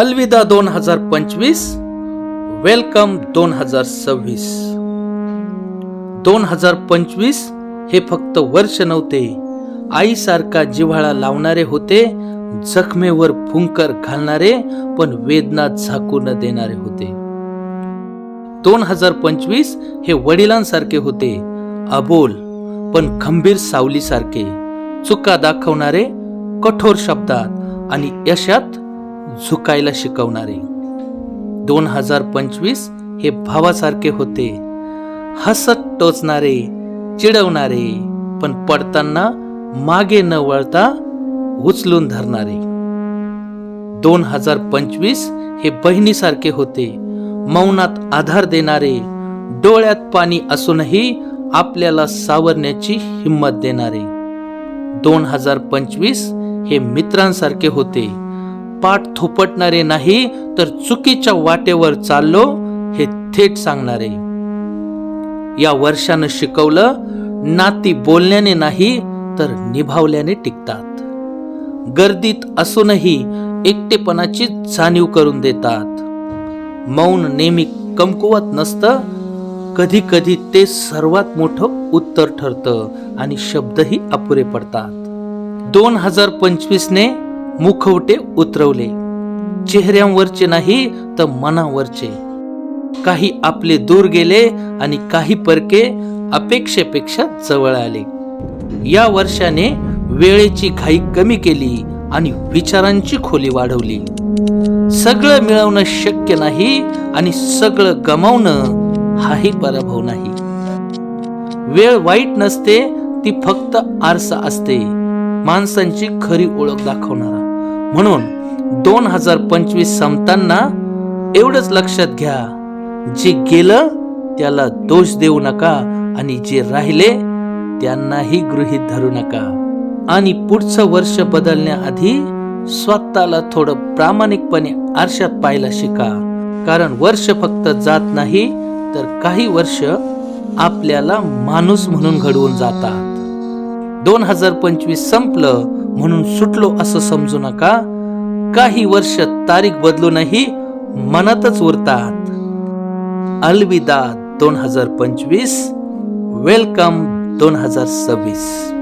अलविदा 2025, वेलकम 2026. 2025 हे फक्त वर्ष नव्हते, आईसारखा जिव्हाळा लावणारे होते, जखमेवर फुंकर घालणारे पण वेदना झाकू न देणारे होते. 2025 हे वडिलांसारखे होते, अबोल पण खंबीर सावलीसारखे, चुका दाखवणारे, कठोर शब्दात आणि यशात झुकायला शिकवणारे. 2025 हे भावासारखे होते, हसत टोचणारे, चिडवणारे पण पडताना मागे न वळता उचलून धरणारे. 2025 हे बहिणीसारखे होते, मौनात आधार देणारे, डोळ्यात पाणी असूनही आपल्याला सावरण्याची हिंमत देणारे. 2025 हे मित्रांसारखे होते, पाठ थोपटणारे नाही तर चुकीच्या वाटेवर चाललो हे थेट सांगणारे. या वर्षानं शिकवलं, नाती बोलण्याने नाही तर निभावल्याने टिकतात. गर्दीत असूनही एकटेपणाची जाणीव करून देतात. मौन नेहमी कमकुवत नसतं, कधी कधी ते सर्वात मोठं उत्तर ठरतं आणि शब्दही अपुरे पडतात. 2025 ने मुखवटे उतरवले, चेहऱ्यांवरचे नाही तर मनावरचे. काही आपले दूर गेले आणि काही परके अपेक्षेपेक्षा जवळ आले. या वर्षाने वेळेची घाई कमी केली आणि विचारांची खोली वाढवली. सगळं मिळवणं शक्य नाही आणि सगळं गमावणं हाही पराभव नाही. वेळ वाईट नसते, ती फक्त आरसा असते, माणसांची खरी ओळख दाखवणारा. म्हणून 2025 संपताना एवढंच लक्षात घ्या, जे गेलं त्याला दोष देऊ नका आणि जे राहिले त्यांनाही गृहीत धरू नका. आणि पुढचं वर्ष बदलण्याआधी स्वतःला थोडं प्रामाणिकपणे आरशात पाहायला शिका, कारण वर्ष फक्त जात नाही तर काही वर्ष आपल्याला माणूस म्हणून घडवून जातात. 2025 संपलं म्हणून सुटलो असं समजू नका. काही वर्ष तारीख बदलूनही मनातच उरतात. अलविदा 2025, वेलकम 2026.